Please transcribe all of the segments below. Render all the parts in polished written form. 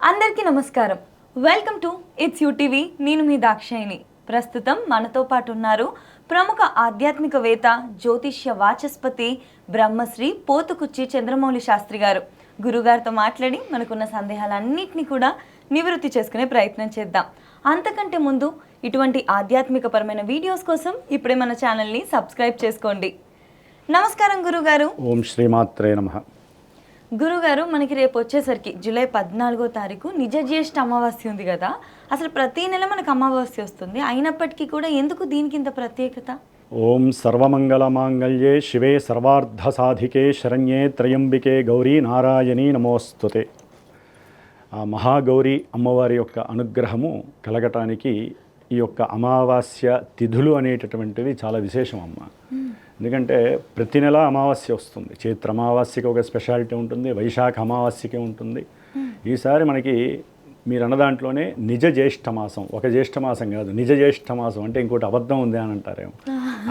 అందరికీ నమస్కారం. Welcome to it's UTV. నేను మీ దాక్షాయిని. ప్రస్తుతం మనతో పాటు ఉన్నారు ప్రముఖ ఆధ్యాత్మికవేత్త, జ్యోతిష్య వాచస్పతి బ్రహ్మశ్రీ పోతుకుచ్చి చంద్రమౌళి శాస్త్రి గారు. గురుగారితో మాట్లాడి మనకున్న సందేహాలన్నింటినీ కూడా నివృత్తి చేసుకునే ప్రయత్నం చేద్దాం. అంతకంటే ముందు ఇటువంటి ఆధ్యాత్మికపరమైన వీడియోస్ కోసం ఇప్పుడే మన ఛానల్ని సబ్స్క్రైబ్ చేసుకోండి. నమస్కారం గురుగారు. ఓం శ్రీమాత్రే నమః. గురుగారు, మనకి రేపు వచ్చేసరికి జూలై 14వ తారీఖు నిజ జ్యేష్ఠ అమావాస్య ఉంది కదా. అసలు ప్రతి నెల మనకు అమావాస్య వస్తుంది, అయినప్పటికీ కూడా ఎందుకు దీనికి ఇంత ప్రత్యేకత? ఓం సర్వమంగళమాంగళ్యే శివే సర్వార్థ సాధికే శరణ్యే త్రయంబికే గౌరీ నారాయణీ నమోస్తుతే. ఆ మహాగౌరి అమ్మవారి యొక్క అనుగ్రహము కలగటానికి ఈ యొక్క అమావాస్య తిథులు అనేటటువంటివి చాలా విశేషం అమ్మ. ఎందుకంటే ప్రతి నెల అమావాస్య వస్తుంది. చైత్ర అమావాస్యకి ఒక స్పెషాలిటీ ఉంటుంది, వైశాఖ అమావాస్యకి ఉంటుంది. ఈసారి మనకి మీరు అన్న దాంట్లోనే నిజ జ్యేష్ఠ మాసం, ఒక జ్యేష్ఠ మాసం కాదు, నిజ జ్యేష్ఠ మాసం అంటే ఇంకోటి అబద్ధం ఉంది అని అంటారేమో.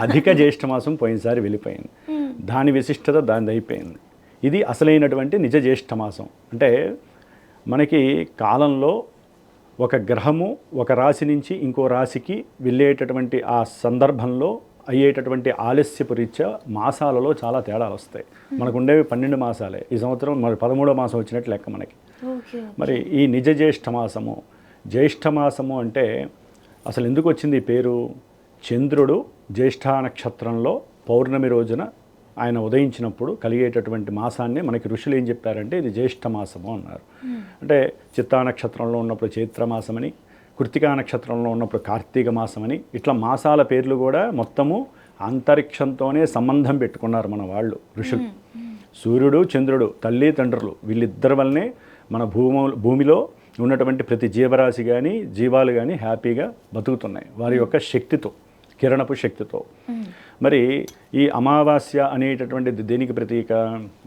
అధిక జ్యేష్ఠ మాసం పోయినసారి వెళ్ళిపోయింది, దాని విశిష్టత దాని అయిపోయింది. ఇది అసలైనటువంటి నిజ జ్యేష్ఠ మాసం. అంటే మనకి కాలంలో ఒక గ్రహము ఒక రాశి నుంచి ఇంకో రాశికి వెళ్ళేటటువంటి ఆ సందర్భంలో అయ్యేటటువంటి ఆలస్యపు రీత్యా మాసాలలో చాలా తేడాలు వస్తాయి. మనకు ఉండేవి 12 మాసాలే. ఈ సంవత్సరం మరి 13వ మాసం వచ్చినట్టు లెక్క మనకి. మరి ఈ నిజ జ్యేష్ఠ మాసము, జ్యేష్ఠ మాసము అంటే అసలు ఎందుకు వచ్చింది ఈ పేరు? చంద్రుడు జ్యేష్ఠ నక్షత్రంలో పౌర్ణమి రోజున ఆయన ఉదయించినప్పుడు కలిగేటటువంటి మాసాన్ని మనకి ఋషులు ఏం చెప్పారంటే ఇది జ్యేష్ఠ మాసము అన్నారు. అంటే చిత్తా నక్షత్రంలో ఉన్నప్పుడు చైత్రమాసమని, కృత్తికా నక్షత్రంలో ఉన్నప్పుడు కార్తీక మాసమని, ఇట్లా మాసాల పేర్లు కూడా మొత్తము అంతరిక్షంతోనే సంబంధం పెట్టుకున్నారు మన వాళ్ళు ఋషులు. సూర్యుడు చంద్రుడు తల్లి తండ్రులు వీళ్ళిద్దరి వల్లనే మన భూమిలో ఉన్నటువంటి ప్రతి జీవరాశి కానీ జీవాలు కానీ హ్యాపీగా బతుకుతున్నాయి వారి యొక్క శక్తితో, కిరణపు శక్తితో. మరి ఈ అమావాస్య అనేటటువంటిది దేనికి ప్రతీక?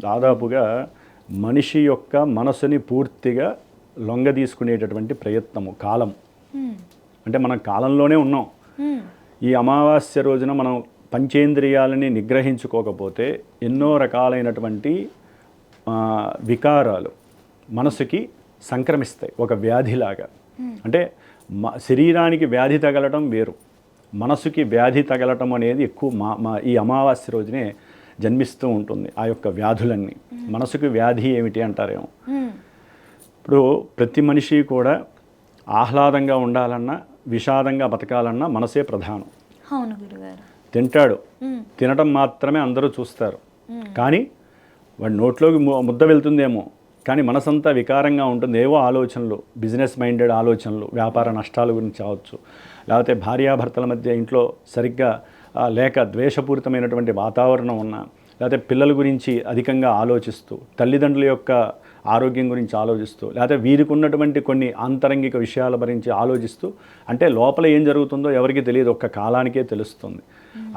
దాదాపుగా మనిషి యొక్క మనసుని పూర్తిగా లొంగ తీసుకునేటటువంటి ప్రయత్నము, కాలం. అంటే మనం కాలంలోనే ఉన్నాం. ఈ అమావాస్య రోజున మనం పంచేంద్రియాలని నిగ్రహించుకోకపోతే ఎన్నో రకాలైనటువంటి వికారాలు మనసుకి సంక్రమిస్తాయి, ఒక వ్యాధిలాగా. అంటే శరీరానికి వ్యాధి తగలటం వేరు, మనసుకి వ్యాధి తగలటం అనేది ఎక్కువ ఈ అమావాస్య రోజునే జన్మిస్తూ ఉంటుంది. ఆ యొక్క వ్యాధులన్నీ మనసుకి వ్యాధి ఏమిటి అంటారేమో. ఇప్పుడు ప్రతి మనిషి కూడా ఆహ్లాదంగా ఉండాలన్నా విషాదంగా బతకాలన్నా మనసే ప్రధానం. అవును గురుగారు. తింటాడు, తినటం మాత్రమే అందరూ చూస్తారు, కానీ వాడి నోట్లోకి ముద్ద వెళ్తుందేమో కానీ మనసంతా వికారంగా ఉంటుంది. ఏవో ఆలోచనలు, బిజినెస్ మైండెడ్ ఆలోచనలు, వ్యాపార నష్టాల గురించి కావచ్చు, లేకపోతే భార్యాభర్తల మధ్య ఇంట్లో సరిగ్గా లేక ద్వేషపూరితమైనటువంటి వాతావరణం ఉన్నా, లేకపోతే పిల్లల గురించి అధికంగా ఆలోచిస్తూ, తల్లిదండ్రుల యొక్క ఆరోగ్యం గురించి ఆలోచిస్తూ, లేకపోతే వీరికి ఉన్నటువంటి కొన్ని ఆంతరంగిక విషయాల గురించి ఆలోచిస్తూ, అంటే లోపల ఏం జరుగుతుందో ఎవరికి తెలియదు, ఒక్క కాలానికే తెలుస్తుంది.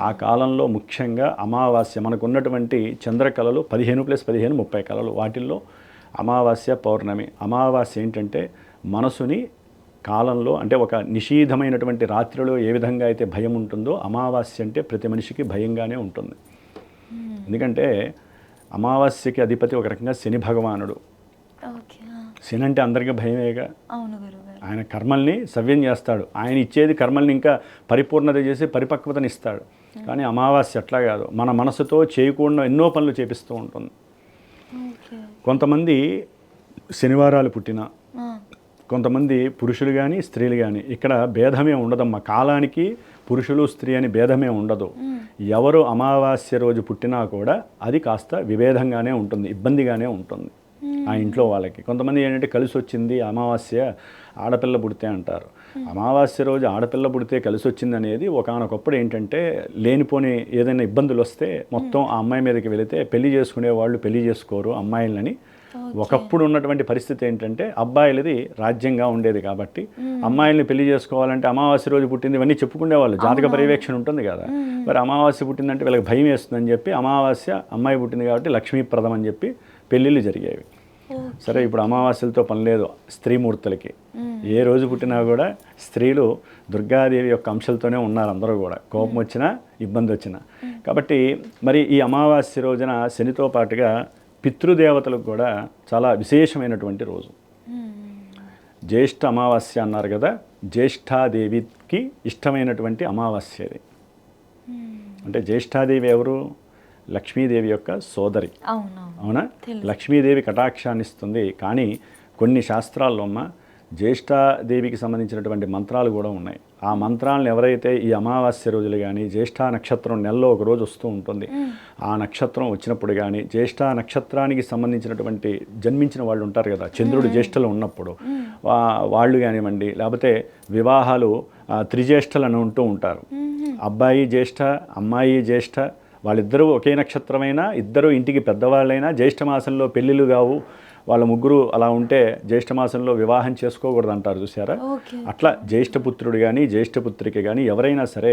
ఆ కాలంలో ముఖ్యంగా అమావాస్య మనకు ఉన్నటువంటి చంద్రకళలు 15+15 30 కళలు. వాటిల్లో అమావాస్య పౌర్ణమి. అమావాస్య ఏంటంటే మనసుని కాలంలో, అంటే ఒక నిషీధమైనటువంటి రాత్రిలో ఏ విధంగా అయితే భయం ఉంటుందో అమావాస్య అంటే ప్రతి మనిషికి భయంగానే ఉంటుంది. ఎందుకంటే అమావాస్యకి అధిపతి ఒక రకంగా శని భగవానుడు. శని అంటే అందరికీ భయమేగా. ఆయన కర్మల్ని సవ్యం చేస్తాడు, ఆయన ఇచ్చేది కర్మల్ని ఇంకా పరిపూర్ణత చేసి పరిపక్వతని ఇస్తాడు. కానీ అమావాస్య అట్లా కాదు, మన మనసుతో చేయకుండా ఎన్నో పనులు చేపిస్తూ ఉంటుంది. కొంతమంది శనివారాలు పుట్టినా, కొంతమంది పురుషులు కానీ స్త్రీలు కానీ, ఇక్కడ భేదమే ఉండదమ్మా. కాలానికి పురుషులు స్త్రీ అని భేదమే ఉండదు. ఎవరు అమావాస్య రోజు పుట్టినా కూడా అది కాస్త విభేదంగానే ఉంటుంది, ఇబ్బందిగానే ఉంటుంది ఆ ఇంట్లో వాళ్ళకి. కొంతమంది ఏంటంటే కలిసి వచ్చింది అమావాస్య ఆడపిల్ల పుడితే అంటారు. అమావాస్య రోజు ఆడపిల్ల పుడితే కలిసి వచ్చింది అనేది ఒకానొకప్పుడు ఏంటంటే లేనిపోని ఏదైనా ఇబ్బందులు వస్తే మొత్తం ఆ అమ్మాయి మీదకి వెళితే పెళ్లి చేసుకునే వాళ్ళు పెళ్లి చేసుకోరు అమ్మాయిలని. ఒకప్పుడు ఉన్నటువంటి పరిస్థితి ఏంటంటే అబ్బాయిలది రాజ్యంగా ఉండేది కాబట్టి అమ్మాయిల్ని పెళ్లి చేసుకోవాలంటే అమావాస్య రోజు పుట్టింది ఇవన్నీ చెప్పుకునేవాళ్ళు, జాతక పర్యవేక్షణ ఉంటుంది కదా. మరి అమావాస్య పుట్టిందంటే వీళ్ళకి భయం వేస్తుందని చెప్పి అమావాస్య అమ్మాయి పుట్టింది కాబట్టి లక్ష్మీప్రదం అని చెప్పి పెళ్ళిళ్ళు జరిగేవి. సరే, ఇప్పుడు అమావాస్యలతో పని లేదు స్త్రీమూర్తులకి. ఏ రోజు పుట్టినా కూడా స్త్రీలు దుర్గాదేవి యొక్క అంశాలతోనే ఉన్నారు అందరూ కూడా, కోపం వచ్చినా ఇబ్బంది వచ్చినా. కాబట్టి మరి ఈ అమావాస్య రోజున శనితో పాటుగా పితృదేవతలకు కూడా చాలా విశేషమైనటువంటి రోజు. జ్యేష్ఠ అమావాస్య అన్నారు కదా, జ్యేష్ఠాదేవికి ఇష్టమైనటువంటి అమావాస్య ఇది. అంటే జ్యేష్ఠాదేవి ఎవరు? లక్ష్మీదేవి యొక్క సోదరి. అవునా? లక్ష్మీదేవి కటాక్షాన్ని ఇస్తుంది. కానీ కొన్ని శాస్త్రాల్లో అమ్మ జ్యేష్ఠాదేవికి సంబంధించినటువంటి మంత్రాలు కూడా ఉన్నాయి. ఆ మంత్రాలను ఎవరైతే ఈ అమావాస్య రోజులు కానీ, జ్యేష్ఠ నక్షత్రం నెలలో ఒక రోజు వస్తూ ఉంటుంది, ఆ నక్షత్రం వచ్చినప్పుడు కానీ, జ్యేష్ఠ నక్షత్రానికి సంబంధించినటువంటి జన్మించిన వాళ్ళు ఉంటారు కదా, చంద్రుడు జ్యేష్ఠలో ఉన్నప్పుడు వాళ్ళు కానివ్వండి, లేకపోతే వివాహాలు త్రిజ్యేష్ఠలు అని ఉంటూ ఉంటారు. అబ్బాయి జ్యేష్ఠ, అమ్మాయి జ్యేష్ఠ, వాళ్ళిద్దరూ ఒకే నక్షత్రమైన, ఇద్దరు ఇంటికి పెద్దవాళ్ళైనా జ్యేష్ఠ మాసంలో పెళ్ళిళ్ళు కావు, వాళ్ళ ముగ్గురు అలా ఉంటే జ్యేష్ఠమాసంలో వివాహం చేసుకోకూడదు అంటారు, చూసారా? అట్లా జ్యేష్ఠపుత్రుడు కానీ జ్యేష్ఠపుత్రిక కానీ ఎవరైనా సరే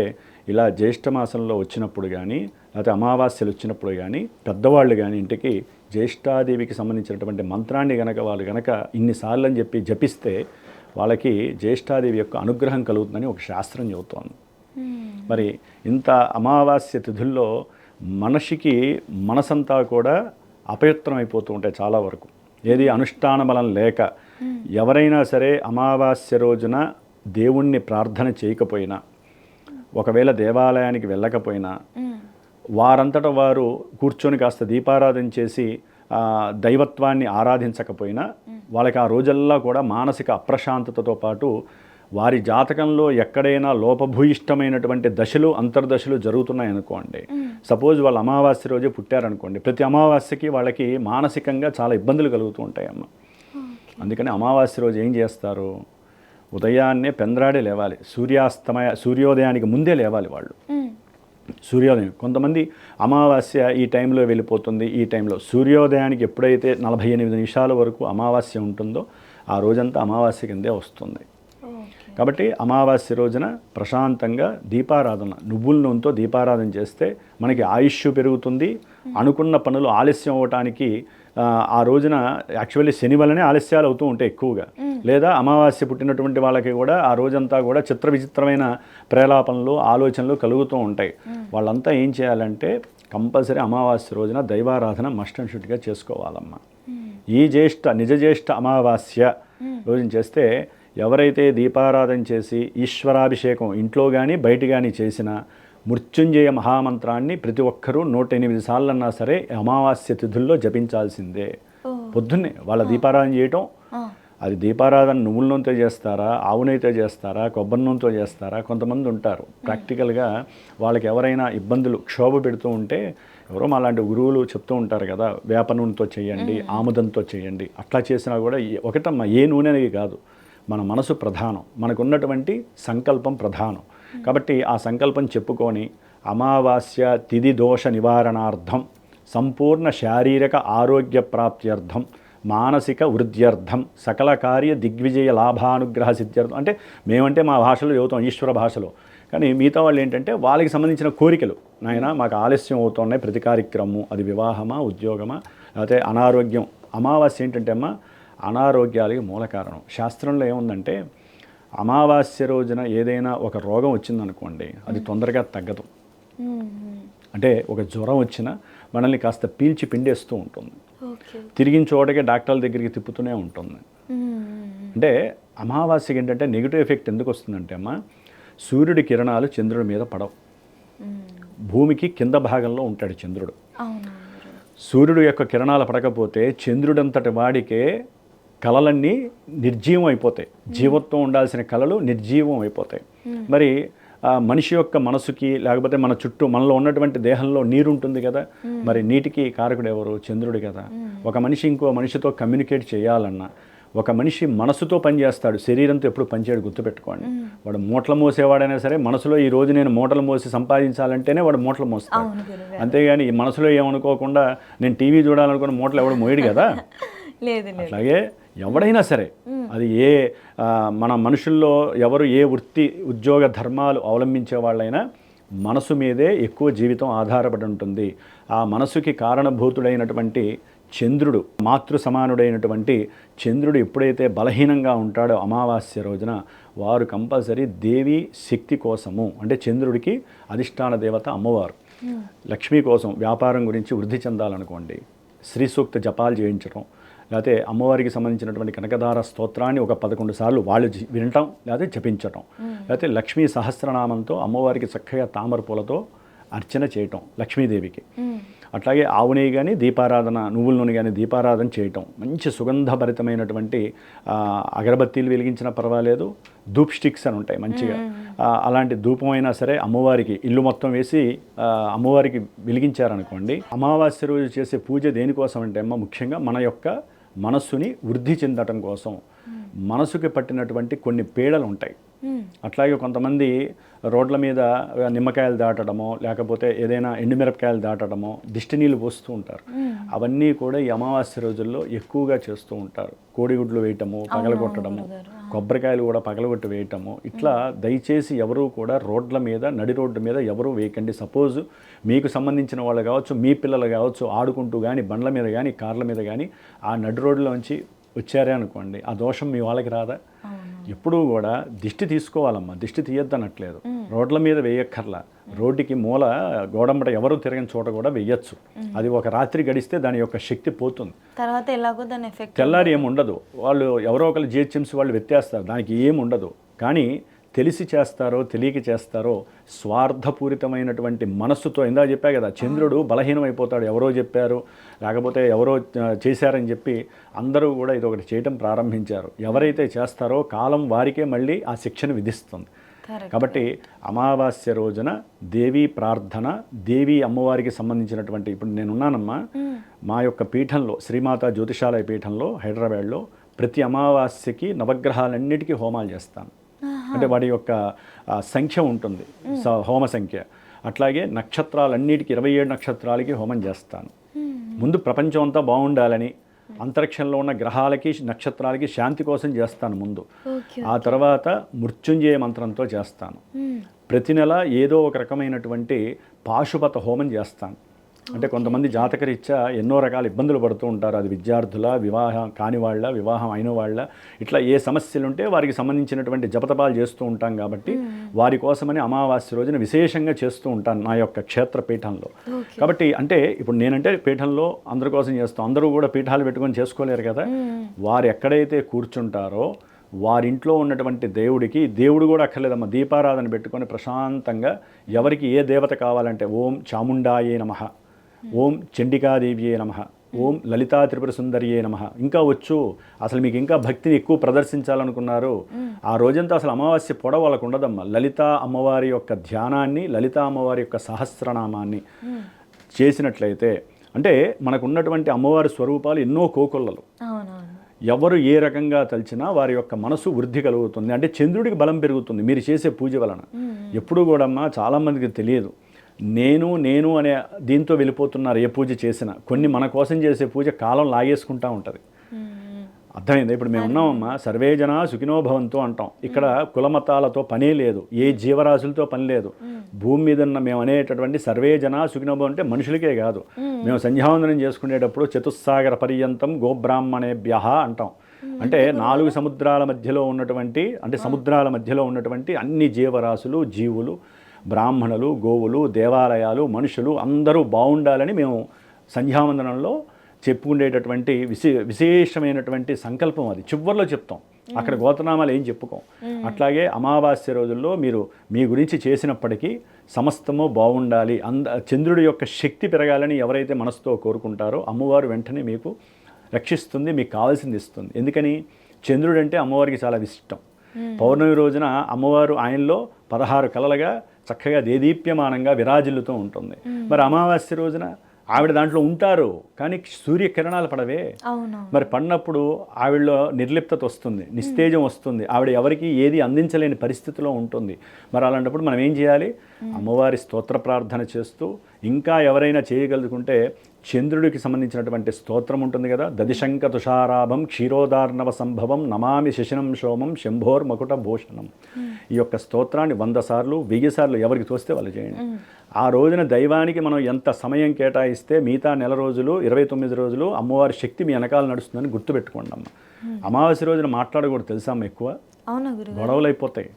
ఇలా జ్యేష్ఠమాసంలో వచ్చినప్పుడు కానీ, లేకపోతే అమావాస్యలు వచ్చినప్పుడు కానీ, పెద్దవాళ్ళు కానీ ఇంటికి జ్యేష్ఠాదేవికి సంబంధించినటువంటి మంత్రాన్ని వాళ్ళు గనక ఇన్నిసార్లు అని చెప్పి జపిస్తే వాళ్ళకి జ్యేష్ఠాదేవి యొక్క అనుగ్రహం కలుగుతుందని ఒక శాస్త్రం చెబుతోంది. మరి ఇంత అమావాస్య తిథుల్లో మనిషికి మనసంతా కూడా అపవిత్రం అయిపోతూ ఉంటాయి చాలా వరకు. ఏది అనుష్ఠాన బలం లేక ఎవరైనా సరే అమావాస్య రోజున దేవుణ్ణి ప్రార్థన చేయకపోయినా, ఒకవేళ దేవాలయానికి వెళ్ళకపోయినా, వారంతటా వారు కూర్చొని కాస్త దీపారాధన చేసి దైవత్వాన్ని ఆరాధించకపోయినా వాళ్ళకి ఆ రోజల్లా కూడా మానసిక అప్రశాంతతతో పాటు వారి జాతకంలో ఎక్కడైనా లోపభూయిష్టమైనటువంటి దశలు అంతర్దశలు జరుగుతున్నాయనుకోండి, సపోజ్ వాళ్ళు అమావాస్య రోజే పుట్టారనుకోండి, ప్రతి అమావాస్యకి వాళ్ళకి మానసికంగా చాలా ఇబ్బందులు కలుగుతూ ఉంటాయమ్మ. అందుకని అమావాస్య రోజు ఏం చేస్తారు? ఉదయాన్నే పెందరాడే లేవాలి, సూర్యోదయానికి ముందే లేవాలి వాళ్ళు. సూర్యోదయం కొంతమంది అమావాస్య ఈ టైంలో వెళ్ళిపోతుంది, ఈ టైంలో సూర్యోదయానికి ఎప్పుడైతే 48 నిమిషాల వరకు అమావాస్య ఉంటుందో ఆ రోజంతా అమావాస్య కిందే వస్తుంది. కాబట్టి అమావాస్య రోజున ప్రశాంతంగా దీపారాధన, నువ్వుల నూనెతో దీపారాధన చేస్తే మనకి ఆయుష్ పెరుగుతుంది. అనుకున్న పనులు ఆలస్యం అవ్వటానికి ఆ రోజున యాక్చువల్లీ శని వల్లనే ఆలస్యాలు అవుతూ ఉంటాయి ఎక్కువగా, లేదా అమావాస్య పుట్టినటువంటి వాళ్ళకి కూడా ఆ రోజంతా కూడా చిత్ర విచిత్రమైన ప్రేలాపనలు ఆలోచనలు కలుగుతూ ఉంటాయి. వాళ్ళంతా ఏం చేయాలంటే కంపల్సరీ అమావాస్య రోజున దైవారాధన మస్ట్ అండ్ షుడ్గా చేసుకోవాలమ్మా. ఈ నిజ జ్యేష్ఠ అమావాస్య రోజున చేస్తే ఎవరైతే దీపారాధన చేసి ఈశ్వరాభిషేకం ఇంట్లో కానీ బయట కానీ చేసిన మృత్యుంజయ మహామంత్రాన్ని ప్రతి ఒక్కరూ 108 సార్లన్నా సరే అమావాస్య తిథుల్లో జపించాల్సిందే. పొద్దున్నే వాళ్ళ దీపారాధన చేయటం, అది దీపారాధన నువ్వుల నూనెతో చేస్తారా, ఆవు నెయ్యితో చేస్తారా, కొబ్బరి నూనెతో చేస్తారా, కొంతమంది ఉంటారు ప్రాక్టికల్గా వాళ్ళకి ఎవరైనా ఇబ్బందులు క్షోభ పెడుతూ ఉంటే ఎవరో మాలాంటి గురువులు చెప్తూ ఉంటారు కదా, వేప నూనెతో చేయండి, ఆముదంతో చేయండి. అట్లా చేసినా కూడా ఒకటమ్మా, ఏ నూనె అనేది కాదు, మన మనసు ప్రధానం, మనకున్నటువంటి సంకల్పం ప్రధానం. కాబట్టి ఆ సంకల్పం చెప్పుకొని అమావాస్య తిథి దోష నివారణార్థం, సంపూర్ణ శారీరక ఆరోగ్య ప్రాప్త్యర్థం, మానసిక వృద్ధ్యర్థం, సకల కార్య దిగ్విజయ లాభానుగ్రహ సిద్ధ్యర్థం. అంటే మేమంటే మా భాషలో చెబుతాం, ఈశ్వర భాషలో, కానీ మిగతా వాళ్ళు ఏంటంటే వాళ్ళకి సంబంధించిన కోరికలు. నాయన మాకు ఆలస్యం అవుతున్నాయి ప్రతి కార్యక్రమము, అది వివాహమా, ఉద్యోగమా, లేకపోతే అనారోగ్యం. అమావాస్య ఏంటంటే అమ్మ అనారోగ్యాలకి మూల కారణం. శాస్త్రంలో ఏముందంటే అమావాస్య రోజున ఏదైనా ఒక రోగం వచ్చిందనుకోండి, అది తొందరగా తగ్గదు. అంటే ఒక జ్వరం వచ్చినా మనల్ని కాస్త పీల్చి పిండేస్తూ ఉంటుంది, తిరిగిన చోటకే డాక్టర్ల దగ్గరికి తిప్పుతూనే ఉంటుంది. అంటే అమావాస్యకి ఏంటంటే నెగిటివ్ ఎఫెక్ట్ ఎందుకు వస్తుందంటే అమ్మ, సూర్యుడి కిరణాలు చంద్రుడి మీద పడవు. భూమికి కింద భాగంలో ఉంటాడు చంద్రుడు. సూర్యుడు యొక్క కిరణాలు పడకపోతే చంద్రుడంతటి వాడికే కళలన్నీ నిర్జీవం అయిపోతాయి. జీవత్వం ఉండాల్సిన కళలు నిర్జీవం అయిపోతాయి. మరి మనిషి యొక్క మనసుకి, లేకపోతే మన చుట్టూ మనలో ఉన్నటువంటి దేహంలో నీరు ఉంటుంది కదా, మరి నీటికి కారకుడు ఎవరు? చంద్రుడు కదా. ఒక మనిషి ఇంకో మనిషితో కమ్యూనికేట్ చేయాలన్నా, ఒక మనిషి మనసుతో పనిచేస్తాడు, శరీరంతో ఎప్పుడు పనిచేయడు, గుర్తుపెట్టుకోండి. వాడు మూటలు మోసేవాడైనా సరే మనసులో ఈ రోజు నేను మూటలు మోసి సంపాదించాలంటేనే వాడు మూటలు మోస్తాడు. అంతేగాని ఈ మనసులో ఏమనుకోకుండా నేను టీవీ చూడాలనుకున్న మూటలు ఎవడు మోయడు కదా. అట్లాగే ఎవడైనా సరే, అది మన మనుషుల్లో ఎవరు ఏ వృత్తి ఉద్యోగ ధర్మాలు అవలంబించే వాళ్ళైనా మనసు మీదే ఎక్కువ జీవితం ఆధారపడి ఉంటుంది. ఆ మనసుకి కారణభూతుడైనటువంటి చంద్రుడు, మాతృ సమానుడైనటువంటి చంద్రుడు ఎప్పుడైతే బలహీనంగా ఉంటాడో అమావాస్య రోజున, వారు కంపల్సరీ దేవి శక్తి కోసము, అంటే చంద్రుడికి అధిష్టాన దేవత అమ్మవారు, లక్ష్మీ కోసం వ్యాపారం గురించి వృద్ధి చెందాలనుకోండి, శ్రీ సూక్త జపాలు చేయించడం, లేకపోతే అమ్మవారికి సంబంధించినటువంటి కనకదార స్తోత్రాన్ని ఒక 11 సార్లు వాళ్ళు వినటం లేకపోతే జపించటం, లేకపోతే లక్ష్మీ సహస్రనామంతో అమ్మవారికి చక్కగా తామర పూలతో అర్చన చేయటం లక్ష్మీదేవికి. అట్లాగే ఆవు నెయ్యి కానీ దీపారాధన, నువ్వుల నూనె కానీ దీపారాధన చేయటం, మంచి సుగంధభరితమైనటువంటి అగరబత్తీలు వెలిగించినా పర్వాలేదు, ధూప్ స్టిక్స్ అని ఉంటాయి మంచిగా, అలాంటి ధూపం అయినా సరే అమ్మవారికి ఇల్లు మొత్తం వేసి అమ్మవారికి వెలిగించారనుకోండి. అమావాస్య రోజు చేసే పూజ దేనికోసం అంటే అమ్మ ముఖ్యంగా మన యొక్క మనస్సుని వృద్ధి చెందటం కోసం. మనసుకి పట్టినటువంటి కొన్ని పీడలు ఉంటాయి. అట్లాగే కొంతమంది రోడ్ల మీద నిమ్మకాయలు దాటడమో లేకపోతే ఏదైనా ఎండుమిరపకాయలు దాటడమో దిష్టి నీళ్ళు పోస్తూ ఉంటారు. అవన్నీ కూడా ఈ అమావాస్య రోజుల్లో ఎక్కువగా చేస్తూ ఉంటారు. కోడిగుడ్లు వేయటము, పగలగొట్టడము, కొబ్బరికాయలు కూడా పగలగొట్టి వేయటము. ఇట్లా దయచేసి ఎవరూ కూడా రోడ్ల మీద, నడి రోడ్డు మీద ఎవరూ వేయకండి. సపోజ్ మీకు సంబంధించిన వాళ్ళు కావచ్చు, మీ పిల్లలు కావచ్చు, ఆడుకుంటూ కానీ బండ్ల మీద కానీ కార్ల మీద కానీ ఆ నడి రోడ్లోంచి వచ్చారే అనుకోండి, ఆ దోషం మీ వాళ్ళకి రాదా? ఎప్పుడూ కూడా దిష్టి తీసుకోవాలమ్మా, దిష్టి తీయొద్దనట్లేదు. రోడ్ల మీద వేయక్కర్లా, రోడ్డుకి మూల గోడంబట ఎవరు తిరగని చోట కూడా వేయచ్చు. అది ఒక రాత్రి గడిస్తే దాని యొక్క శక్తి పోతుంది. తర్వాత ఎలాగో దాని ఎఫెక్ట్ తెల్లారి ఏమి ఉండదు. వాళ్ళు ఎవరో ఒకరు జిహెచ్ఎంసీ వాళ్ళు వ్యత్యాస్తారు, దానికి ఏమి ఉండదు. కానీ తెలిసి చేస్తారో తెలియక చేస్తారో స్వార్థపూరితమైనటువంటి మనస్సుతో, ఇందా చెప్పా కదా, చంద్రుడు బలహీనమైపోతాడు. ఎవరో చెప్పారు లేకపోతే ఎవరో చేశారని చెప్పి అందరూ కూడా ఇది ఒకటి చేయటం ప్రారంభించారు. ఎవరైతే చేస్తారో కాలం వారికే మళ్ళీ ఆ శిక్షను విధిస్తుంది. కాబట్టి అమావాస్య రోజున దేవీ ప్రార్థన, దేవీ అమ్మవారికి సంబంధించినటువంటి, ఇప్పుడు నేనున్నానమ్మా మా యొక్క పీఠంలో, శ్రీమాత జ్యోతిషాలయ పీఠంలో హైదరాబాద్లో ప్రతి అమావాస్యకి నవగ్రహాలన్నిటికీ హోమాలు చేస్తాను. అంటే వాడి యొక్క సంఖ్య ఉంటుంది, హోమ సంఖ్య. అట్లాగే నక్షత్రాలన్నిటికీ 27 నక్షత్రాలకి హోమం చేస్తాను. ముందు ప్రపంచం అంతా బాగుండాలని, అంతరిక్షంలో ఉన్న గ్రహాలకి నక్షత్రాలకి శాంతి కోసం చేస్తాను ముందు. ఆ తర్వాత మృత్యుంజయ మంత్రంతో చేస్తాను. ప్రతి నెల ఏదో ఒక రకమైనటువంటి పాశుపత హోమం చేస్తాను. అంటే కొంతమంది జాతకరీత్యా ఎన్నో రకాల ఇబ్బందులు పడుతూ ఉంటారు. అది విద్యార్థుల, వివాహం కాని వాళ్ళ, వివాహం అయిన వాళ్ళ, ఇట్లా ఏ సమస్యలు ఉంటే వారికి సంబంధించినటువంటి జపతపాలు చేస్తూ ఉంటాం. కాబట్టి వారి కోసమని అమావాస్య రోజున విశేషంగా చేస్తూ ఉంటాను నా యొక్క క్షేత్ర పీఠంలో. కాబట్టి అంటే ఇప్పుడు నేనంటే పీఠంలో అందరి కోసం చేస్తాం. అందరూ కూడా పీఠాలు పెట్టుకొని చేసుకోలేరు కదా. వారు ఎక్కడైతే కూర్చుంటారో వారింట్లో ఉన్నటువంటి దేవుడికి, దేవుడు కూడా అక్కర్లేదమ్మా, దీపారాధన పెట్టుకొని ప్రశాంతంగా ఎవరికి ఏ దేవత కావాలంటే ఓం చాముండాయే నమః, ఓం చండికాదేవియే నమః, ఓం లలితా త్రిపుర సుందరియే నమః, ఇంకా వచ్చు. అసలు మీకు ఇంకా భక్తిని ఎక్కువ ప్రదర్శించాలనుకున్నారు, ఆ రోజంతా అసలు అమావాస్య పొడవు వాళ్ళకు ఉండదమ్మా. లలితా అమ్మవారి యొక్క ధ్యానాన్ని, లలితా అమ్మవారి యొక్క సహస్రనామాన్ని చేసినట్లయితే, అంటే మనకు ఉన్నటువంటి అమ్మవారి స్వరూపాలు ఎన్నో కోకొల్లలు. ఎవరు ఏ రకంగా తలిచినా వారి యొక్క మనసు వృద్ధి కలుగుతుంది. అంటే చంద్రుడికి బలం పెరుగుతుంది మీరు చేసే పూజ వలన. ఎప్పుడు కూడా అమ్మా చాలామందికి తెలియదు, నేను అనే దీంతో వెళ్ళిపోతున్నారు. ఏ పూజ చేసినా కొన్ని మన కోసం చేసే పూజ కాలం లాగేసుకుంటా ఉంటుంది. అర్థమైంది? ఇప్పుడు మేము ఉన్నామమ్మా, సర్వే జనా సుఖినో భవంతు అంటాం. ఇక్కడ కులమతాలతో పనే లేదు, ఏ జీవరాశులతో పని లేదు. భూమి మీద ఉన్న మేము అనేటటువంటి సర్వే జనా సుఖినో భవం అంటే మనుషులకే కాదు. మేము సంధ్యావందనం చేసుకునేటప్పుడు చతుస్సాగర పర్యంతం గోబ్రాహ్మణేభ్యః అంటాం. అంటే 4 సముద్రాల మధ్యలో ఉన్నటువంటి, అంటే సముద్రాల మధ్యలో ఉన్నటువంటి అన్ని జీవరాశులు, జీవులు, బ్రాహ్మణులు, గోవులు, దేవాలయాలు, మనుషులు అందరూ బాగుండాలని మేము సంధ్యావందనంలో చెప్పుకునేటటువంటి విశేషమైనటువంటి సంకల్పం. అది చివర్లో చెప్తాం, అక్కడ గోత్రనామాలు ఏం చెప్పుకోం. అట్లాగే అమావాస్య రోజుల్లో మీరు మీ గురించి చేసినప్పటికీ సమస్తము బాగుండాలి, చంద్రుడి యొక్క శక్తి పెరగాలని ఎవరైతే మనసుతో కోరుకుంటారో అమ్మవారు వెంటనే మీకు రక్షిస్తుంది, మీకు కావాల్సింది ఇస్తుంది. ఎందుకని? చంద్రుడు అంటే అమ్మవారికి చాలా ఇష్టం. పౌర్ణమి రోజున అమ్మవారు ఆయనలో 16 కలలుగా చక్కగా దేదీప్యమానంగా విరాజిల్లుతూ ఉంటుంది. మరి అమావాస్య రోజున ఆవిడ దాంట్లో ఉంటారు, కానీ సూర్యకిరణాలు పడవే. మరి పడినప్పుడు ఆవిడలో నిర్లిప్తత వస్తుంది, నిస్తేజం వస్తుంది, ఆవిడ ఎవరికి ఏది అందించలేని పరిస్థితిలో ఉంటుంది. మరి అలాంటప్పుడు మనం ఏం చేయాలి? అమ్మవారి స్తోత్ర ప్రార్థన చేస్తూ, ఇంకా ఎవరైనా చేయగలుగుకుంటే చంద్రుడికి సంబంధించినటువంటి స్తోత్రం ఉంటుంది కదా, దదిశంక తుషారాభం క్షీరోదార్ణవ సంభవం నమామి శశినం సోమం శంభోర్ మకుట భూషణం. ఈ యొక్క స్తోత్రాన్ని 100 సార్లు 1000 సార్లు ఎవరికి తోస్తే వాళ్ళు చేయండి. ఆ రోజున దైవానికి మనం ఎంత సమయం కేటాయిస్తే మిగతా నెల రోజులు 29 రోజులు అమ్మవారి శక్తి మీ వెనకాల నడుస్తుందని గుర్తుపెట్టుకోండి అమ్మ. అమావాస్య రోజున మాట్లాడకూడదు తెలుసా అమ్మ, ఎక్కువ గొడవలు అయిపోతాయి,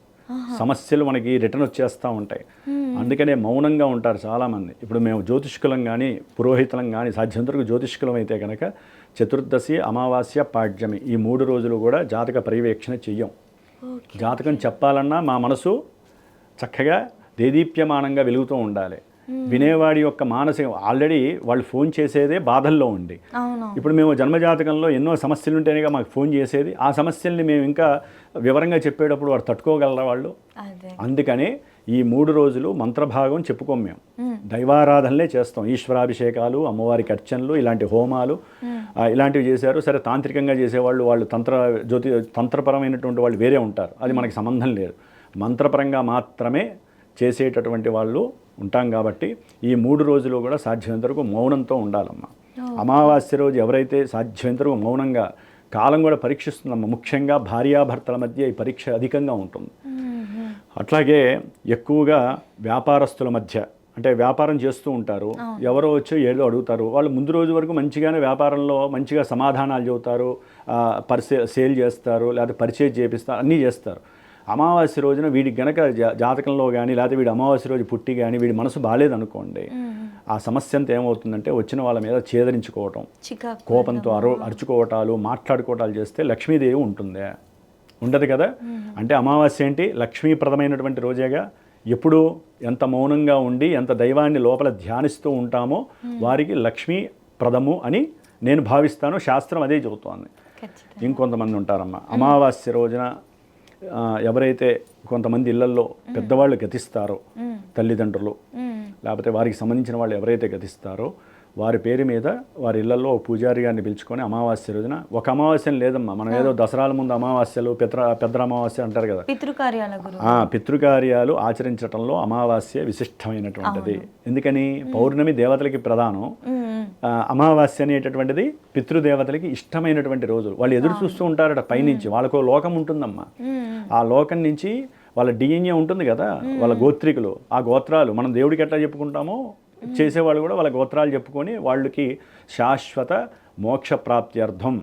సమస్యలు మనకి రిటర్న్ వచ్చేస్తూ ఉంటాయి. అందుకనే మౌనంగా ఉంటారు చాలామంది. ఇప్పుడు మేము జ్యోతిష్కులం కానీ పురోహితులం కానీ సాధ్యంతరకు జ్యోతిష్కులం అయితే కనుక చతుర్దశి, అమావాస్య, పాడ్యమి ఈ 3 రోజులు కూడా జాతక పర్యవేక్షణ చెయ్యం. జాతకం చెప్పాలన్నా మా మనసు చక్కగా దేదీప్యమానంగా వెలుగుతూ ఉండాలి. వినేవాడి యొక్క మానసిక ఆల్రెడీ వాళ్ళు ఫోన్ చేసేదే బాధల్లో ఉండి, ఇప్పుడు మేము జన్మజాతకంలో ఎన్నో సమస్యలు ఉంటేనేగా మాకు ఫోన్ చేసేది. ఆ సమస్యల్ని మేము ఇంకా వివరంగా చెప్పేటప్పుడు వాడు తట్టుకోగలరా వాళ్ళు? అందుకనే ఈ 3 రోజులు మంత్రభాగం చెప్పుకోం మేము, దైవారాధనలే చేస్తాం. ఈశ్వరాభిషేకాలు, అమ్మవారికి అర్చనలు, ఇలాంటి హోమాలు ఇలాంటివి చేశారు. సరే, తాంత్రికంగా చేసేవాళ్ళు వాళ్ళు తంత్రపరమైనటువంటి వాళ్ళు వేరే ఉంటారు, అది మనకి సంబంధం లేదు. మంత్రపరంగా మాత్రమే చేసేటటువంటి వాళ్ళు ఉంటాం కాబట్టి ఈ 3 రోజులు కూడా సాధ్యమైనంత వరకు మౌనంతో ఉండాలమ్మా. అమావాస్య రోజు ఎవరైతే సాధ్యమైనంత వరకు మౌనంగా, కాలం కూడా పరీక్షిస్తుందమ్మా. ముఖ్యంగా భార్యాభర్తల మధ్య ఈ పరీక్ష అధికంగా ఉంటుంది. అట్లాగే ఎక్కువగా వ్యాపారస్తుల మధ్య, అంటే వ్యాపారం చేస్తూ ఉంటారు, ఎవరో వచ్చి ఏదో అడుగుతారు, వాళ్ళు ముందు రోజు వరకు మంచిగానే వ్యాపారంలో మంచిగా సమాధానాలు చెబుతారు, సేల్ చేస్తారు, లేకపోతే పర్చేజ్ చేపిస్తారు, అన్నీ చేస్తారు. అమావాస్య రోజున వీడికి గనక జాతకంలో కానీ లేకపోతే వీడి అమావాస్య రోజు పుట్టి కానీ వీడి మనసు బాగాలేదనుకోండి, ఆ సమస్య అంతా ఏమవుతుందంటే వచ్చిన వాళ్ళ మీద చేదరించుకోవటం, కోపంతో అరుచుకోవటాలు, మాట్లాడుకోవటాలు చేస్తే లక్ష్మీదేవి ఉంటుందే? ఉండదు కదా. అంటే అమావాస్య ఏంటి? లక్ష్మీప్రదమైనటువంటి రోజేగా. ఎప్పుడు ఎంత మౌనంగా ఉండి ఎంత దైవాన్ని లోపల ధ్యానిస్తూ ఉంటామో వారికి లక్ష్మీప్రదము అని నేను భావిస్తాను. శాస్త్రం అదే చెబుతోంది. ఇంకొంతమంది ఉంటారమ్మా, అమావాస్య రోజున ఎవరైతే కొంతమంది ఇళ్లల్లో పెద్దవాళ్ళు గతిస్తారో, తల్లిదండ్రులు లేకపోతే వారికి సంబంధించిన వాళ్ళు ఎవరైతే గతిస్తారో వారి పేరు మీద వారి ఇళ్లలో పూజారి గారిని పిలుచుకొని అమావాస్య రోజున, ఒక అమావాస్యను లేదమ్మా, మనం ఏదో దసరాల ముందు అమావాస్యలు, పెద్ద అమావాస్య అంటారు కదా, పితృకార్యాలు ఆచరించడంలో అమావాస్య విశిష్టమైనటువంటిది. ఎందుకని? పౌర్ణమి దేవతలకి ప్రధానం, అమావాస్య అనేటటువంటిది పితృదేవతలకి ఇష్టమైనటువంటి రోజులు. వాళ్ళు ఎదురు చూస్తూ ఉంటారట పైనుంచి, వాళ్ళకు లోకం ఉంటుందమ్మా. ఆ లోకం నుంచి వాళ్ళ డిఎన్ఏ ఉంటుంది కదా, వాళ్ళ గోత్రికులు, ఆ గోత్రాలు మనం దేవుడికి ఎట్లా చెప్పుకుంటామో చేసేవాళ్ళు కూడా వాళ్ళ గోత్రాలు చెప్పుకొని వాళ్ళకి శాశ్వత మోక్ష ప్రాప్త్యర్థం,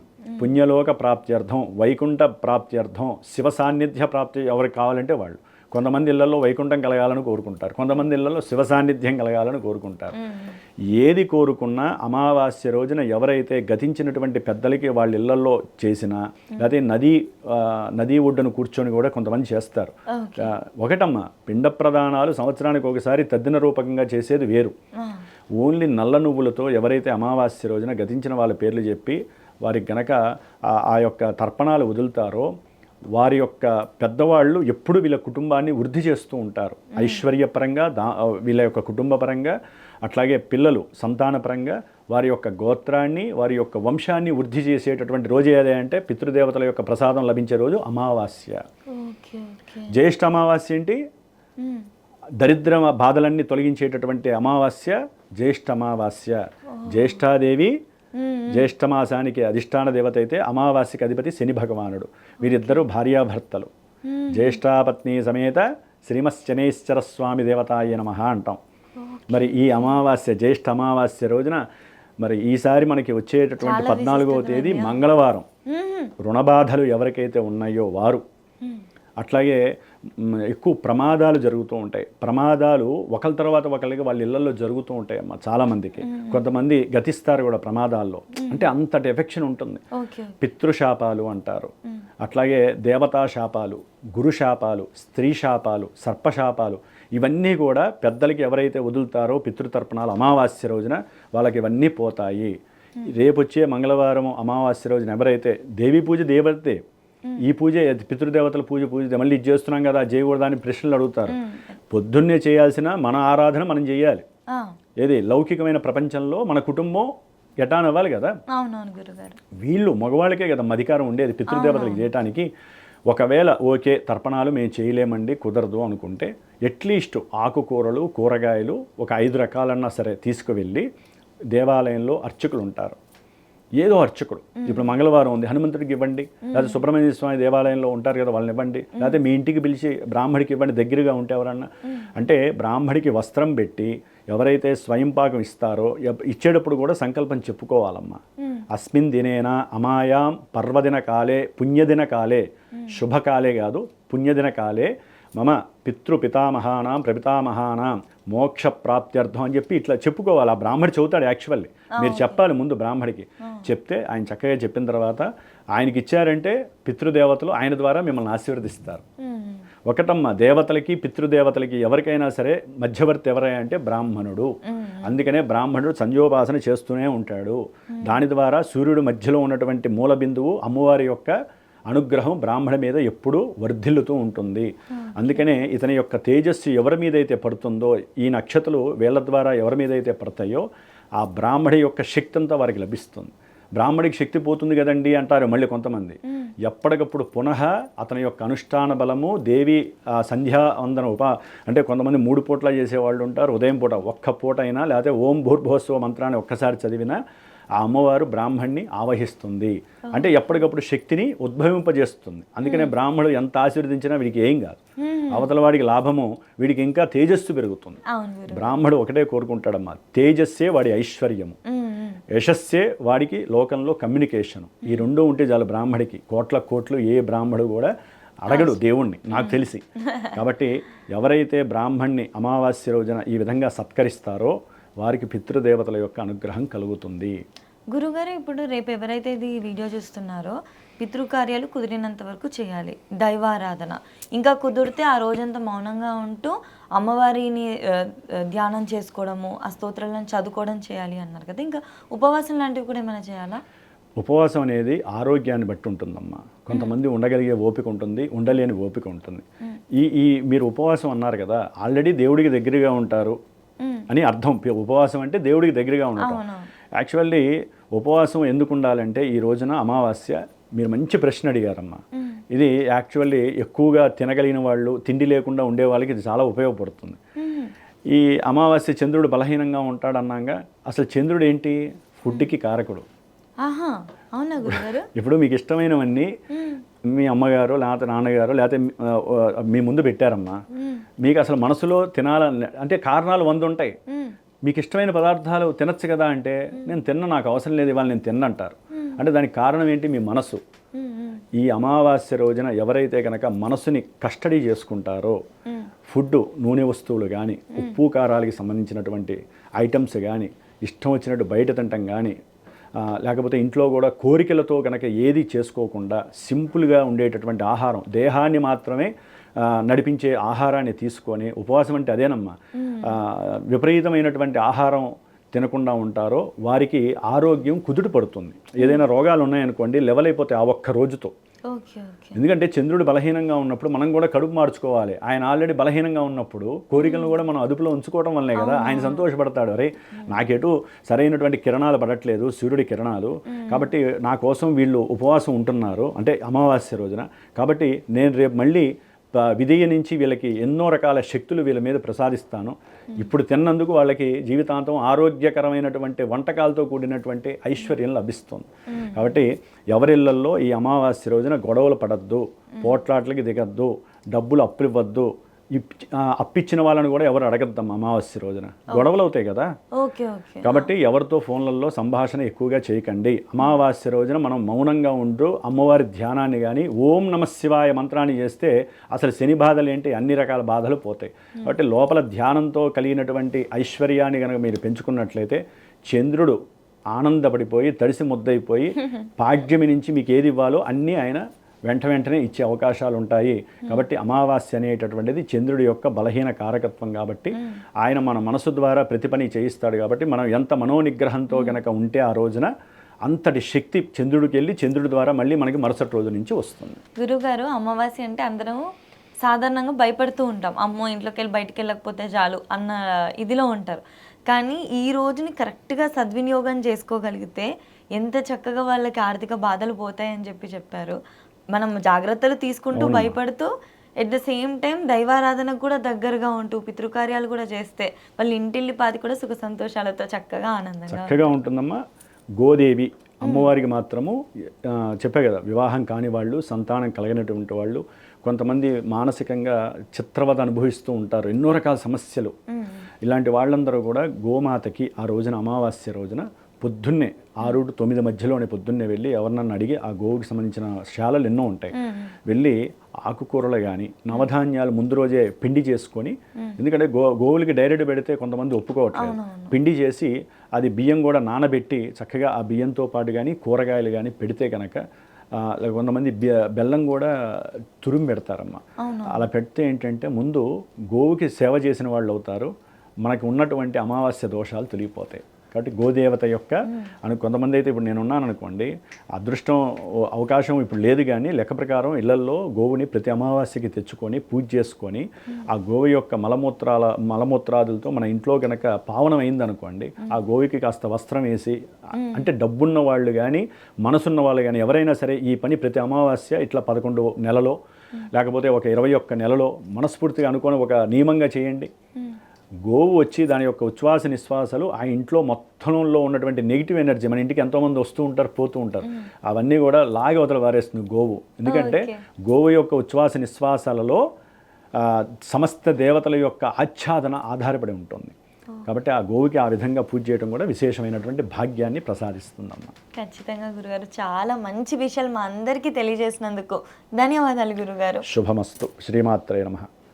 పుణ్యలోక ప్రాప్త్యర్థం, వైకుంఠ ప్రాప్త్యర్థం, శివ సాన్నిధ్య ప్రాప్తి ఎవరికి కావాలంటే వాళ్ళు. కొంతమంది ఇళ్లలో వైకుంఠం కలగాలని కోరుకుంటారు, కొంతమంది ఇళ్లలో శివ సాన్నిధ్యం కలగాలని కోరుకుంటారు. ఏది కోరుకున్నా అమావాస్య రోజున ఎవరైతే గతించినటువంటి పెద్దలకి వాళ్ళ ఇళ్లలో చేసినా, లేకపోతే నదీ ఒడ్డును కూర్చొని కూడా కొంతమంది చేస్తారు. ఒకటమ్మా, పిండ ప్రదానాలు సంవత్సరానికి ఒకసారి తద్దిన రూపకంగా చేసేది వేరు. ఓన్లీ నల్ల నువ్వులతో ఎవరైతే అమావాస్య రోజున గతించిన వాళ్ళ పేర్లు చెప్పి వారికి గనక ఆ యొక్క తర్పణాలు వదులుతారో వారి యొక్క పెద్దవాళ్ళు ఎప్పుడు వీళ్ళ కుటుంబాన్ని వృద్ధి చేస్తూ ఉంటారు. ఐశ్వర్యపరంగా, వీళ్ళ యొక్క కుటుంబపరంగా, అట్లాగే పిల్లలు సంతానపరంగా వారి యొక్క గోత్రాన్ని, వారి యొక్క వంశాన్ని వృద్ధి చేసేటటువంటి రోజు ఏదే అంటే పితృదేవతల యొక్క ప్రసాదం లభించే రోజు అమావాస్య. జ్యేష్ఠ అమావాస్య ఏంటి? దరిద్ర బాధలన్నీ తొలగించేటటువంటి అమావాస్య జ్యేష్ఠ అమావాస్య. జ్యేష్ఠాదేవి జ్యేష్ఠమాసానికి అధిష్టాన దేవత అయితే అమావాస్యకి అధిపతి శని భగవానుడు. వీరిద్దరూ భార్యాభర్తలు. జ్యేష్ఠాపత్ని సమేత శ్రీమశ్శనైశ్చర స్వామి దేవతాయ నమః అంటాం. మరి ఈ అమావాస్య, జ్యేష్ఠ అమావాస్య రోజున మరి ఈసారి మనకి వచ్చేటటువంటి 14వ తేదీ మంగళవారం. రుణబాధలు ఎవరికైతే ఉన్నాయో వారు, అట్లాగే ఎక్కువ ప్రమాదాలు జరుగుతూ ఉంటాయి. ప్రమాదాలు ఒకరి తర్వాత ఒకరికి వాళ్ళ ఇళ్లలో జరుగుతూ ఉంటాయి అమ్మ చాలామందికి. కొంతమంది గతిస్తారు కూడా ప్రమాదాల్లో, అంటే అంతటి ఎఫెక్షన్ ఉంటుంది. పితృశాపాలు అంటారు, అట్లాగే దేవతా శాపాలు, గురు శాపాలు, స్త్రీ శాపాలు, సర్పశాపాలు, ఇవన్నీ కూడా పెద్దలకి ఎవరైతే వదులుతారో పితృతర్పణాలు అమావాస్య రోజున వాళ్ళకి ఇవన్నీ పోతాయి. రేపు వచ్చే మంగళవారం అమావాస్య రోజున ఎవరైతే దేవీ పూజ దేవతే, ఈ పూజ పితృదేవతల పూజ మళ్ళీ ఇది చేస్తున్నాం కదా చేయకూడదని ప్రశ్నలు అడుగుతారు. పొద్దున్నే చేయాల్సిన మన ఆరాధన మనం చేయాలి. ఏది లౌకికమైన ప్రపంచంలో మన కుటుంబం ఎటానవ్వాలి కదా. వీళ్ళు మగవాళ్ళకే కదా అధికారం ఉండేది పితృదేవతలకు చేయటానికి. ఒకవేళ ఓకే తర్పణాలు మేము చేయలేమండి, కుదరదు అనుకుంటే అట్లీస్ట్ ఆకుకూరలు, కూరగాయలు ఒక 5 రకాలన్నా సరే తీసుకువెళ్ళి దేవాలయంలో అర్చకులు ఉంటారు, ఏదో అర్చకుడు, ఇప్పుడు మంగళవారం ఉంది హనుమంతుడికి ఇవ్వండి, లేకపోతే సుబ్రహ్మణ్య స్వామి దేవాలయంలో ఉంటారు కదా వాళ్ళని ఇవ్వండి, లేకపోతే మీ ఇంటికి పిలిచి బ్రాహ్మడికి ఇవ్వండి దగ్గరగా ఉంటే ఎవరన్నా. అంటే బ్రాహ్మడికి వస్త్రం పెట్టి ఎవరైతే స్వయంపాకం ఇస్తారో ఇచ్చేటప్పుడు కూడా సంకల్పం చెప్పుకోవాలమ్మా. అస్మిన్ దినేనా అమాయాం పర్వదిన కాలే పుణ్యదిన కాలే, శుభకాలే కాదు పుణ్యదిన కాలే మమ పితృపితామహానాం ప్రపితామహానాం మోక్ష ప్రాప్త్యర్థం అని చెప్పి ఇట్లా చెప్పుకోవాలి. ఆ బ్రాహ్మడు చెబుతాడు యాక్చువల్లీ. మీరు చెప్పాలి ముందు బ్రాహ్మడికి. చెప్తే ఆయన చక్కగా చెప్పిన తర్వాత ఆయనకి ఇచ్చారంటే పితృదేవతలు ఆయన ద్వారా మిమ్మల్ని ఆశీర్వదిస్తారు. ఒకటమ్మ, దేవతలకి పితృదేవతలకి ఎవరికైనా సరే మధ్యవర్తి ఎవరై అంటే బ్రాహ్మణుడు. అందుకనే బ్రాహ్మణుడు సంధ్యోపాసన చేస్తూనే ఉంటాడు. దాని ద్వారా సూర్యుడు మధ్యలో ఉన్నటువంటి మూల బిందువు అమ్మవారి యొక్క అనుగ్రహం బ్రాహ్మణ మీద ఎప్పుడూ వర్ధిల్లుతూ ఉంటుంది. అందుకనే ఇతని యొక్క తేజస్సు ఎవరి మీద అయితే పడుతుందో, ఈ నక్షత్రాలు వీళ్ళ ద్వారా ఎవరి మీద అయితే పడతాయో ఆ బ్రాహ్మడి యొక్క శక్తి అంతా వారికి లభిస్తుంది. బ్రాహ్మడికి శక్తి పోతుంది కదండి అంటారు మళ్ళీ కొంతమంది. ఎప్పటికప్పుడు పునః అతని యొక్క అనుష్ఠాన బలము దేవి సంధ్యా వందన అంటే కొంతమంది 3 పూట్ల చేసేవాళ్ళు ఉంటారు. ఉదయం పూట ఒక్క పూట అయినా, లేకపోతే ఓం భూర్భువస్సువ మంత్రాన్ని ఒక్కసారి చదివినా ఆ అమ్మవారు బ్రాహ్మణ్ణి ఆవహిస్తుంది. అంటే ఎప్పటికప్పుడు శక్తిని ఉద్భవింపజేస్తుంది. అందుకనే బ్రాహ్మణుడు ఎంత ఆశీర్వదించినా వీడికి ఏం కాదు, అవతల వాడికి లాభము, వీడికి ఇంకా తేజస్సు పెరుగుతుంది. బ్రాహ్మడు ఒకటే కోరుకుంటాడమ్మా, తేజస్సే వాడి ఐశ్వర్యము, యశస్సే వాడికి లోకంలో కమ్యూనికేషను. ఈ రెండూ ఉంటే చాలు బ్రాహ్మడికి. కోట్లు ఏ బ్రాహ్మడు కూడా అడగడు దేవుణ్ణి, నాకు తెలిసి. కాబట్టి ఎవరైతే బ్రాహ్మణ్ణి అమావాస్య రోజున ఈ విధంగా సత్కరిస్తారో వారికి పితృదేవతల యొక్క అనుగ్రహం కలుగుతుంది. గురుగారు, ఇప్పుడు రేపు ఎవరైతే ఇది వీడియో చూస్తున్నారో పితృకార్యాలు కుదిరినంత వరకు చేయాలి, దైవారాధన. ఇంకా కుదిరితే ఆ రోజంతా మౌనంగా ఉంటూ అమ్మవారిని ధ్యానం చేసుకోవడము, ఆ స్తోత్రాలను చదువుకోవడం చేయాలి అన్నారు కదా. ఇంకా ఉపవాసం లాంటివి కూడా ఏమైనా చేయాలా? ఉపవాసం అనేది ఆరోగ్యాన్ని బట్టి ఉంటుందమ్మా. కొంతమంది ఉండగలిగే ఓపిక ఉంటుంది, ఉండలేని ఓపిక ఉంటుంది. ఈ మీరు ఉపవాసం అన్నారు కదా, ఆల్రెడీ దేవుడికి దగ్గరగా ఉంటారు అని అర్థం. ఉపవాసం అంటే దేవుడికి దగ్గరగా ఉండటం. యాక్చువల్లీ ఉపవాసం ఎందుకు ఉండాలంటే ఈ రోజున అమావాస్య, మీరు మంచి ప్రశ్న అడిగారమ్మా. ఇది యాక్చువల్లీ ఎక్కువగా తినగలిగిన వాళ్ళు, తిండి లేకుండా ఉండే వాళ్ళకి ఇది చాలా ఉపయోగపడుతుంది. ఈ అమావాస్య చంద్రుడు బలహీనంగా ఉంటాడన్నాగా, అసలు చంద్రుడు ఏంటి? ఫుడ్కి కారకుడు. అవునా గురుగారు? ఇప్పుడు మీకు ఇష్టమైనవన్నీ మీ అమ్మగారు లేకపోతే నాన్నగారు లేకపోతే మీ ముందు పెట్టారమ్మా, మీకు అసలు మనసులో తినాలని అంటే కారణాలు 100 ఉంటాయి. మీకు ఇష్టమైన పదార్థాలు తినచ్చు కదా అంటే, నేను తిన్న, నాకు అవసరం లేదు ఇవాళ నేను తిన్నంటారు. అంటే దానికి కారణం ఏంటి? మీ మనసు. ఈ అమావాస్య రోజున ఎవరైతే కనుక మనసుని కస్టడీ చేసుకుంటారో, ఫుడ్, నూనె వస్తువులు కానీ, ఉప్పు కారాలకి సంబంధించినటువంటి ఐటమ్స్ కానీ, ఇష్టం వచ్చినట్టు బయట తినటం కానీ, లేకపోతే ఇంట్లో కూడా కోరికలతో కనుక ఏది చేసుకోకుండా సింపుల్గా ఉండేటటువంటి ఆహారం, దేహాన్ని మాత్రమే నడిపించే ఆహారాన్ని తీసుకొని, ఉపవాసం అంటే అదేనమ్మా, విపరీతమైనటువంటి ఆహారం తినకుండా ఉంటారో వారికి ఆరోగ్యం కుదుట పడుతుంది. ఏదైనా రోగాలు ఉన్నాయనుకోండి, లెవెల్ అయిపోతాయి ఆ ఒక్క రోజుతో. ఎందుకంటే చంద్రుడు బలహీనంగా ఉన్నప్పుడు మనం కూడా కడుపు మార్చుకోవాలి. ఆయన ఆల్రెడీ బలహీనంగా ఉన్నప్పుడు కోరికలను కూడా మనం అదుపులో ఉంచుకోవడం వల్లే కదా ఆయన సంతోషపడతాడు. అరే, నాకెటు సరైనటువంటి కిరణాలు పడట్లేదు, సూర్యుడి కిరణాలు, కాబట్టి నా కోసం వీళ్ళు ఉపవాసం ఉంటున్నారు అంటే అమావాస్య రోజున, కాబట్టి నేను రేపు మళ్ళీ విధేయ నుంచి వీళ్ళకి ఎన్నో రకాల శక్తులు వీళ్ళ మీద ప్రసాదిస్తాను. ఇప్పుడు తిన్నందుకు వాళ్ళకి జీవితాంతం ఆరోగ్యకరమైనటువంటి వంటకాలతో కూడినటువంటి ఐశ్వర్యం లభిస్తుంది. కాబట్టి ఎవరిళ్లల్లో ఈ అమావాస్య రోజున గొడవలు పడద్దు, పోట్లాట్లకి దిగద్దు, డబ్బులు అప్పు ఇవ్వద్దు, అప్పిచ్చిన వాళ్ళని కూడా ఎవరు అడగద్దాం అమావాస్య రోజున, గొడవలు అవుతాయి కదా. కాబట్టి ఎవరితో ఫోన్లలో సంభాషణ ఎక్కువగా చేయకండి. అమావాస్య రోజున మనం మౌనంగా ఉంటూ అమ్మవారి ధ్యానాన్ని కానీ, ఓం నమ శివాయ మంత్రాన్ని చేస్తే అసలు శని బాధలు ఏంటి, అన్ని రకాల బాధలు పోతాయి. కాబట్టి లోపల ధ్యానంతో కలిగినటువంటి ఐశ్వర్యాన్ని కనుక మీరు పెంచుకున్నట్లయితే చంద్రుడు ఆనందపడిపోయి తడిసి ముద్దయిపోయి పాడ్యమి నుంచి మీకు ఏది ఇవ్వాలో అన్నీ ఆయన వెంటనే ఇచ్చే అవకాశాలు ఉంటాయి. కాబట్టి అమావాస్య అనేటటువంటిది చంద్రుడి యొక్క బలహీన కారకత్వం కాబట్టి ఆయన మన మనసు ద్వారా ప్రతి పని చేయిస్తాడు. కాబట్టి మనం ఎంత మనోనిగ్రహంతో కనుక ఉంటే ఆ రోజున అంతటి శక్తి చంద్రుడికి వెళ్ళి చంద్రుడి ద్వారా మళ్ళీ మనకి మరుసటి రోజు నుంచి వస్తుంది. గురుగారు, అమావాస్య అంటే అందరం సాధారణంగా భయపడుతూ ఉంటాం, అమ్మో ఇంట్లోకి వెళ్ళి బయటికి వెళ్ళకపోతే చాలు అన్న ఇదిలో ఉంటారు. కానీ ఈ రోజుని కరెక్ట్గా సద్వినియోగం చేసుకోగలిగితే ఎంత చక్కగా వాళ్ళకి ఆర్థిక బాధలు పోతాయని చెప్పారు. మనం జాగ్రత్తలు తీసుకుంటూ భయపడుతూ ఎట్ ద సేమ్ టైం దైవారాధనకు కూడా దగ్గరగా ఉంటూ పితృకార్యాలు కూడా చేస్తే వాళ్ళ ఇంటిల్లి పాది కూడా సుఖ సంతోషాలతో చక్కగా ఆనందంగా ఉంటుందమ్మా. గోదేవి అమ్మవారికి మాత్రము చెప్పే కదా, వివాహం కాని వాళ్ళు, సంతానం కలిగినటువంటి వాళ్ళు, కొంతమంది మానసికంగా చిత్రవద అనుభవిస్తూ ఉంటారు, ఎన్నో రకాల సమస్యలు. ఇలాంటి వాళ్ళందరూ కూడా గోమాతకి ఆ రోజున అమావాస్య రోజున పొద్దున్నే 6 to 9 మధ్యలోనే పొద్దున్నే వెళ్ళి ఎవరినన్నా అడిగి ఆ గోవుకి సంబంధించిన శాలలు ఎన్నో ఉంటాయి, వెళ్ళి ఆకుకూరలు కానీ నవధాన్యాలు ముందు రోజే పిండి చేసుకొని, ఎందుకంటే గోవులకి డైరెక్ట్ పెడితే కొంతమంది ఒప్పుకోవట్లేదు, పిండి చేసి అది బియ్యం కూడా నానబెట్టి చక్కగా ఆ బియ్యంతో పాటు కానీ కూరగాయలు కానీ పెడితే కనుక కొంతమంది బెల్లం కూడా తురుము పెడతారమ్మ. అలా పెడితే ఏంటంటే ముందు గోవుకి సేవ చేసిన వాళ్ళు అవుతారు, మనకు ఉన్నటువంటి అమావాస్య దోషాలు తొలగిపోతాయి. కాబట్టి గోదేవత యొక్క కొంతమంది అయితే ఇప్పుడు నేను ఉన్నాను అనుకోండి, అదృష్టం అవకాశం ఇప్పుడు లేదు, కానీ లెక్క ప్రకారం ఇళ్లల్లో గోవుని ప్రతి అమావాస్యకి తెచ్చుకొని పూజ చేసుకొని ఆ గోవు యొక్క మలమూత్రాదులతో మన ఇంట్లో కనుక పావనం అయిందనుకోండి, ఆ గోవుకి కాస్త వస్త్రం వేసి, అంటే డబ్బున్న వాళ్ళు కానీ మనసున్న వాళ్ళు కానీ ఎవరైనా సరే ఈ పని ప్రతి అమావాస్య ఇట్లా 11 నెలలో లేకపోతే ఒక 21 నెలలో మనస్ఫూర్తిగా అనుకొని ఒక నియమంగా చేయండి. గోవు వచ్చి దాని యొక్క ఉచ్ఛ్వాస నిశ్వాసాలు ఆ ఇంట్లో మొత్తంలో ఉన్నటువంటి నెగిటివ్ ఎనర్జీ, మన ఇంటికి ఎంతోమంది వస్తూ ఉంటారు పోతూ ఉంటారు, అవన్నీ కూడా లాగి అవతల వారేస్తుంది గోవు. ఎందుకంటే గోవు యొక్క ఉచ్ఛ్వాస నిశ్వాసాలలో సమస్త దేవతల యొక్క ఆచ్ఛాదన ఆధారపడి ఉంటుంది. కాబట్టి ఆ గోవుకి ఆ విధంగా పూజ చేయడం కూడా విశేషమైనటువంటి భాగ్యాన్ని ప్రసాదిస్తుందమ్మ. ఖచ్చితంగా గురుగారు, చాలా మంచి విషయాలు మా అందరికీ తెలియజేసినందుకు ధన్యవాదాలు గురుగారు. శుభమస్తు. శ్రీమాత్రే నమః.